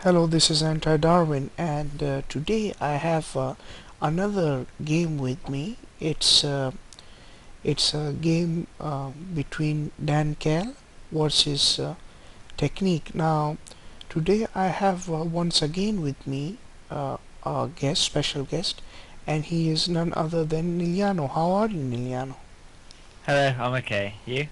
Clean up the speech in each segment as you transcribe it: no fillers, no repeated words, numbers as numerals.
Hello, this is Anti-Darwin, and today I have another game with me. It's a game between DanKal versus Technique. Now, today I have once again with me a guest, special guest, and he is none other than Niliano. How are you, Niliano? Hello, I'm okay. You?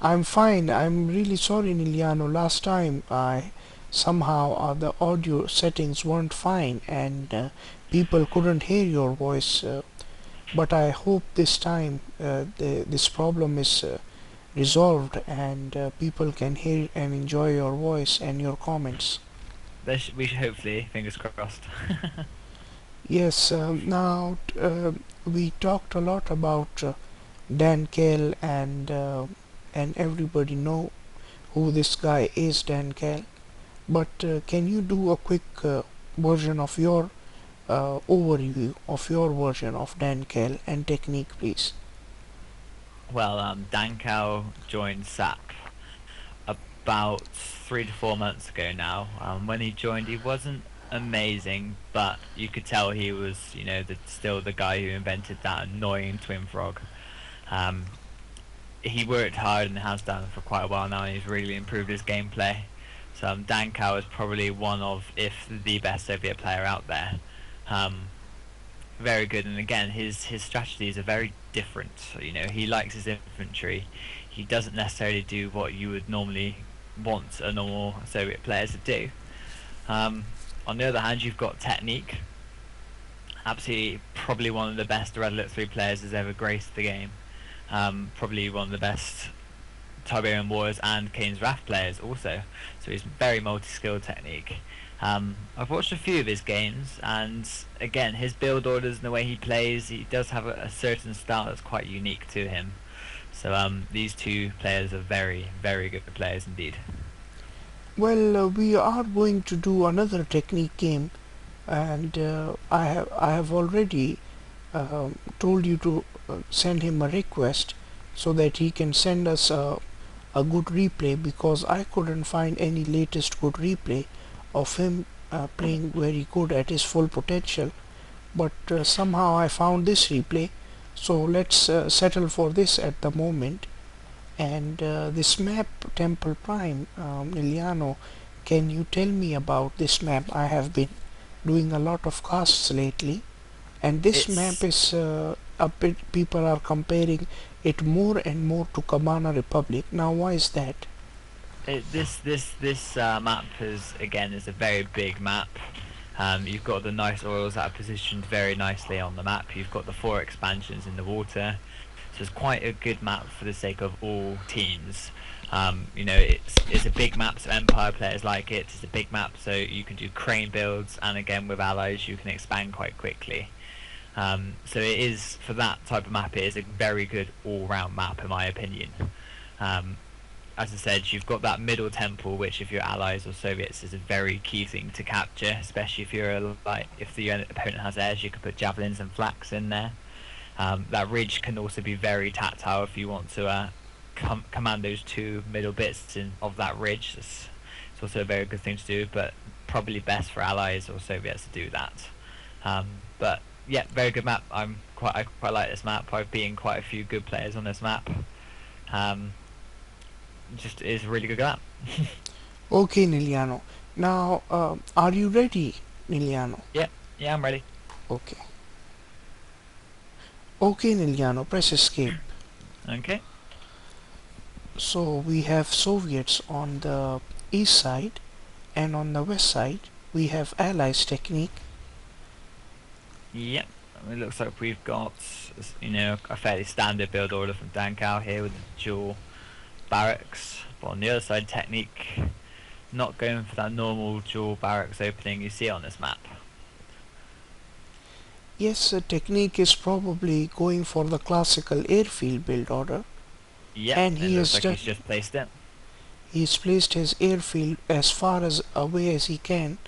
I'm fine. I'm really sorry, Niliano. Last time I somehow the audio settings weren't fine and people couldn't hear your voice. But I hope this time this problem is resolved and people can hear and enjoy your voice and your comments. We should hopefully, fingers crossed. Yes. Now we talked a lot about Dan Kell and everybody know who this guy is, Dan Kell. But can you do a quick version of your overview of your version of DanKal and technique, please? Well, DanKal joined SAP about 3 to 4 months ago now. When he joined, he wasn't amazing, but you could tell he was, still the guy who invented that annoying twin frog. Um, he worked hard and has done for quite a while now, and he's really improved his gameplay. So DanKal is probably one of, if the best Soviet player out there. Um, Very good, and again, his strategies are very different. So, he likes his infantry. He doesn't necessarily do what you would normally want a normal Soviet player to do. On the other hand, you've got technique. Absolutely, probably one of the best Red Alert 3 players has ever graced the game. Probably one of the best Tiberian Wars and Kane's Wrath players also. So he's very multi-skilled technique. I've watched a few of his games, and again, his build orders and the way he plays, he does have a certain style that's quite unique to him. So these two players are very, very good players indeed. Well, we are going to do another technique game, and I have already told you to send him a request so that he can send us a good replay because I couldn't find any latest good replay of him playing very good at his full potential. But somehow I found this replay, so let's settle for this at the moment. And this map, Temple Prime, Liliano, can you tell me about this map? I have been doing a lot of casts lately, and this map It's is a bit, people are comparing it more and more to Kabana Republic. Now, why is that? this map is a very big map. You've got the nice oils that are positioned very nicely on the map. You've got the 4 expansions in the water. So it's quite a good map for the sake of all teams. It's a big map, so Empire players like it. It's a big map, so you can do crane builds, and again with allies you can expand quite quickly. So it is, for that type of map, it is a very good all-round map in my opinion. Um, as I said, you've got that middle temple, which if you're allies or Soviets is a very key thing to capture, especially if if the opponent has airs, you can put javelins and flaks in there. That ridge can also be very tactile if you want to command those two middle bits of that ridge. It's also a very good thing to do, but probably best for allies or Soviets to do that. But yeah, very good map. I quite like this map. I've beaten quite a few good players on this map. Um, just is a really good map. Okay, Niliano. Now, are you ready, Niliano? Yeah, yeah, I'm ready. Okay. Okay, Niliano, press escape. Okay. So we have Soviets on the east side, and on the west side we have Allies technique. Yep. It looks like we've got, a fairly standard build order from DanKal here with the dual barracks. But on the other side, technique, not going for that normal dual barracks opening you see on this map. Yes, technique is probably going for the classical airfield build order, Yep, and it looks like he's just placed it. he's placed his airfield as far as away as he can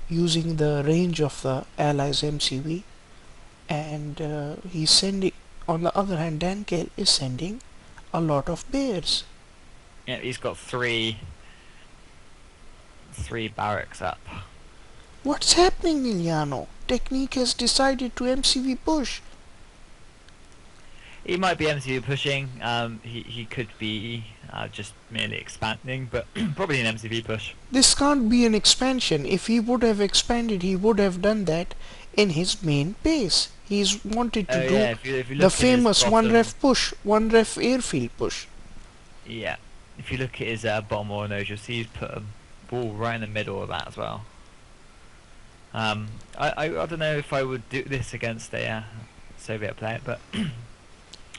using the range of the Allies MCV, and he's sending. On the other hand, Dankel is sending a lot of bears. Yeah, he's got three 3 barracks up. What's happening, Niliano? Technique has decided to MCV push. He might be MCU pushing. He could be just merely expanding, but probably an MCV push. This can't be an expansion. If he would have expanded, he would have done that in his main base. He's wanted to Oh do yeah, if you the look in his famous one bottom, ref push, one ref airfield push. yeah, if you look at his bottom war nodes, you'll see he's put a ball right in the middle of that as well. I don't know if I would do this against a Soviet player, but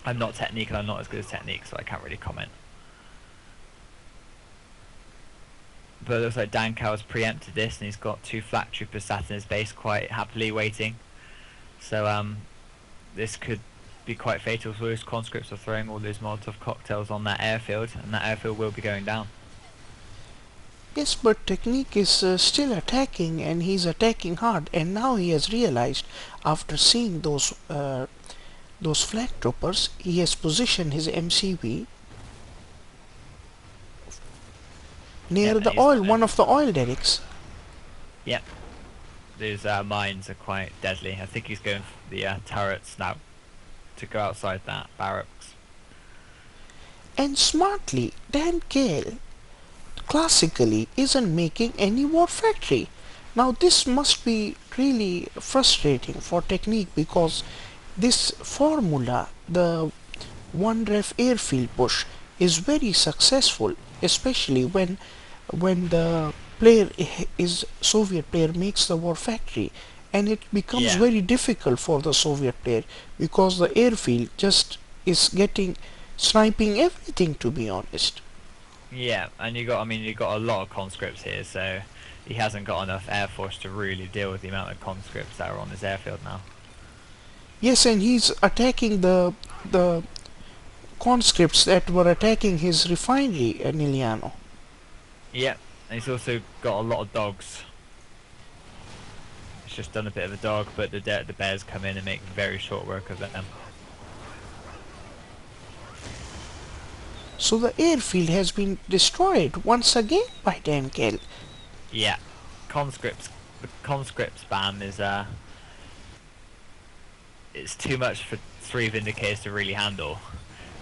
I'm not Technique and I'm not as good as Technique, so I can't really comment. But it looks like DanKal has preempted this and he's got 2 flak troopers sat in his base quite happily waiting. So this could be quite fatal, so those conscripts are throwing all those Molotov cocktails on that airfield, and that airfield will be going down. Yes, but Technique is still attacking, and he's attacking hard. And now he has realized, after seeing those flag troopers, he has positioned his MCV near Yep, and the he's oil, gonna, one of the oil derricks. yep, those mines are quite deadly. I think he's going for the turrets now to go outside that barracks. And smartly, DanKal classically isn't making any war factory. Now this must be really frustrating for Technique, because this formula, the one ref airfield push, is very successful, especially when the player is Soviet player makes the war factory, and it becomes Yeah, very difficult for the Soviet player because the airfield just is getting sniping everything, to be honest. yeah, and you got a lot of conscripts here, so he hasn't got enough air force to really deal with the amount of conscripts that are on his airfield now. Yes, and he's attacking the conscripts that were attacking his refinery at Niliano. Yep, and he's also got a lot of dogs. He's just done a bit of a dog, but the bears come in and make very short work of them. So the airfield has been destroyed once again by DanKal. Yeah, the conscript spam is it's too much for 3 Vindicators to really handle.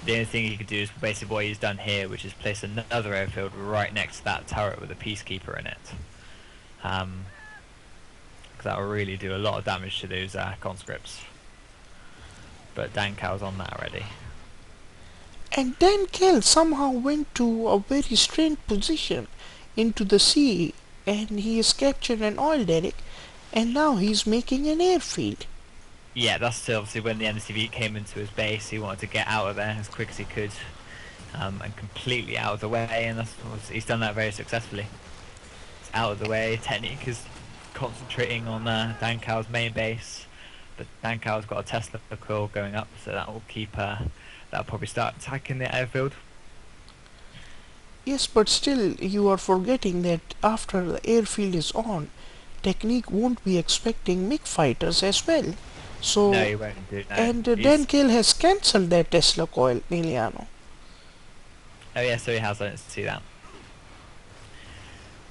The only thing he could do is basically what he's done here, which is place another airfield right next to that turret with a peacekeeper in it. Because that will really do a lot of damage to those conscripts. But DanKal's on that already. And DanKal somehow went to a very strange position into the sea, and he has captured an oil derrick, and now he's making an airfield. Yeah, that's obviously when the MCV came into his base. He wanted to get out of there as quick as he could, and completely out of the way, and he's done that very successfully. It's out of the way. Technique is concentrating on DanKal's main base, but DanKal's got a Tesla coil going up, so that will keep. That'll probably start attacking the airfield. Yes, but still you are forgetting that after the airfield is on, Technique won't be expecting MiG fighters as well. No, So, he won't do. No, and he's. DanKal has cancelled that Tesla coil, Niliano. Oh yeah, so he has. I didn't see that.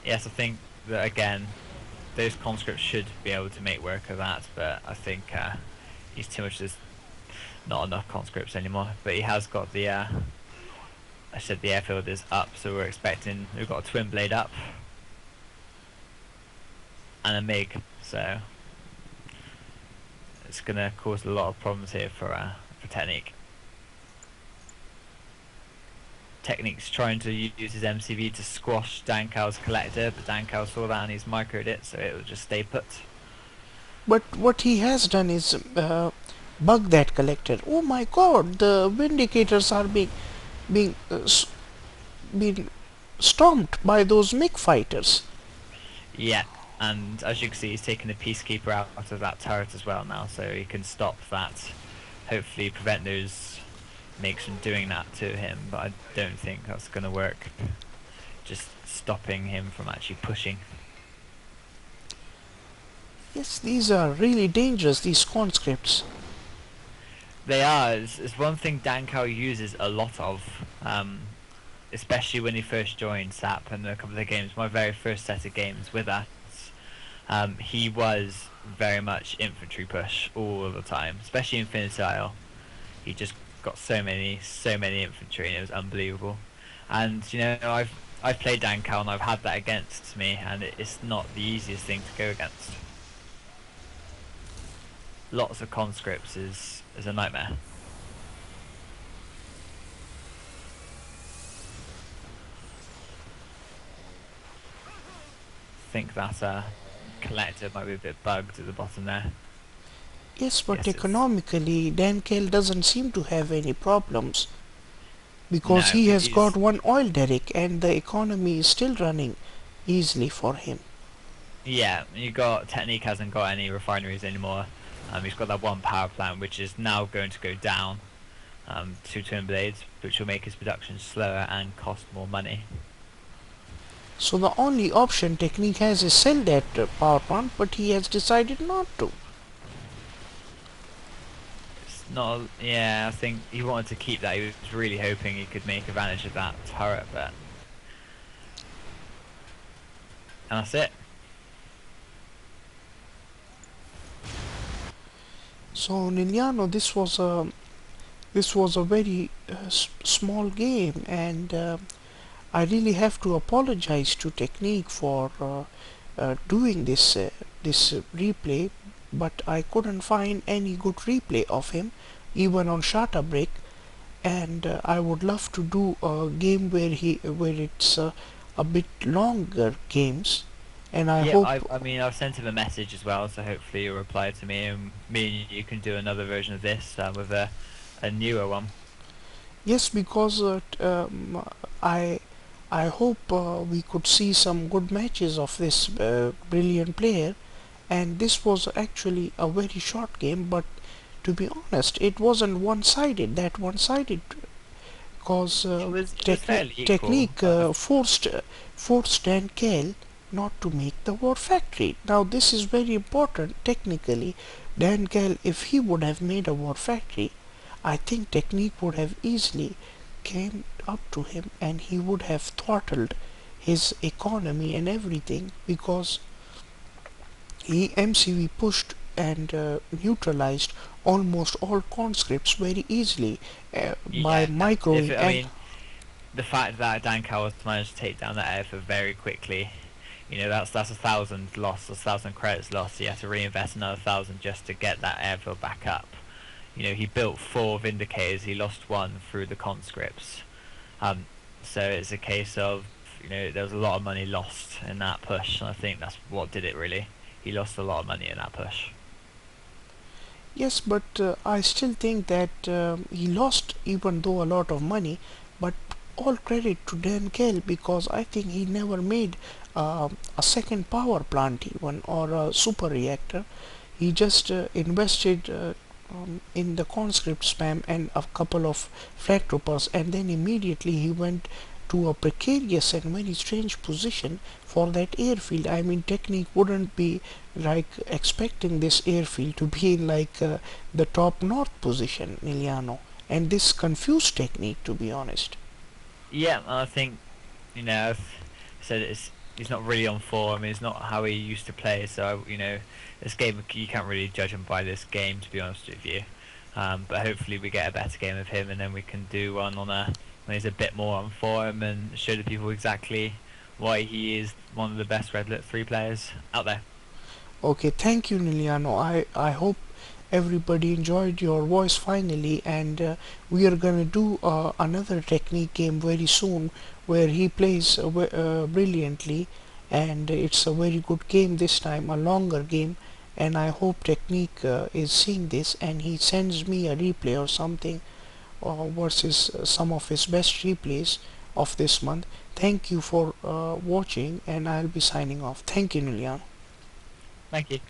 Yes, I think that again, those conscripts should be able to make work of that, but I think he's too much. There's not enough conscripts anymore. But he has got the. I said the airfield is up, so we're expecting. We've got a twin blade up and a MiG, so it's gonna cause a lot of problems here for Technique. Technique's trying to use his MCV to squash DanKal's collector, but DanKal saw that and he's microed it, so it will just stay put. But what he has done is bug that collector. Oh my god, the Vindicators are being being stomped by those MiG fighters. Yeah, and as you can see, he's taken the Peacekeeper out of that turret as well now, so he can stop that. Hopefully prevent those MiGs from doing that to him, but I don't think that's going to work. Just stopping him from actually pushing. Yes, these are really dangerous, these conscripts. They are. It's one thing DanKal uses a lot of. especially when he first joined SAP and a couple of the games, my very first set of games with us, he was very much infantry push all the time, especially in Infinite. He just got so many infantry, and it was unbelievable. And I've played DanKal and I've had that against me, and it's not the easiest thing to go against. Lots of conscripts is a nightmare. Think that collector might be a bit bugged at the bottom there. Yes, but Yes, it's economically, DanKal doesn't seem to have any problems because no, he has got he's one oil derrick and the economy is still running easily for him. yeah. You got Technique hasn't got any refineries anymore. He's got that one power plant which is now going to go down. Two twin blades, which will make his production slower and cost more money. So the only option Technique has is sell that power plant, but he has decided not to. It's not. Yeah, I think he wanted to keep that. He was really hoping he could make advantage of that turret, but and that's it. So Niliano, this was a very small game, and I really have to apologize to Technique for doing this replay, but I couldn't find any good replay of him, even on Shata Break, and I would love to do a game where it's a bit longer games, and I Yeah, hope. I mean, I've sent him a message as well, so hopefully he'll reply to me, and me and you can do another version of this with a newer one. Yes, because I I hope we could see some good matches of this brilliant player, and this was actually a very short game, but to be honest, it wasn't one-sided. That one-sided because It was fairly equal. technique forced DanKal not to make the war factory. Now this is very important technically. DanKal, if he would have made a war factory, I think technique would have easily came up to him and he would have throttled his economy and everything because he MCV pushed and neutralized almost all conscripts very easily by Yeah, if microwing I and mean the fact that DanKal was managed to take down that airfield very quickly, that's 1,000 lost, 1,000 credits lost. He had to reinvest another 1,000 just to get that airfield back up. He built 4 Vindicators, he lost 1 through the conscripts. Um, so it's a case of, there was a lot of money lost in that push, and I think that's what did it really. He lost a lot of money in that push. yes, but I still think that he lost even though a lot of money, but all credit to DanKal because I think he never made a second power plant even or a super reactor. He just invested in the conscript spam and a couple of flag troopers, and then immediately he went to a precarious and very strange position for that airfield. I mean, technique wouldn't be like expecting this airfield to be in like the top north position, Niliano, and this confused technique, to be honest. Yeah, I think, I've said he's not really on form. It's not how he used to play. So this game you can't really judge him by this game, to be honest with you. But hopefully we get a better game of him, and then we can do one when he's a bit more on form and show the people exactly why he is one of the best Red Alert 3 players out there. Okay, thank you, Niliano. I hope everybody enjoyed your voice finally, and we are gonna do another technique game very soon where he plays brilliantly, and it's a very good game this time, a longer game, and I hope technique is seeing this and he sends me a replay or something versus some of his best replays of this month. Thank you for watching, and I'll be signing off. Thank you, Niliano. Thank you.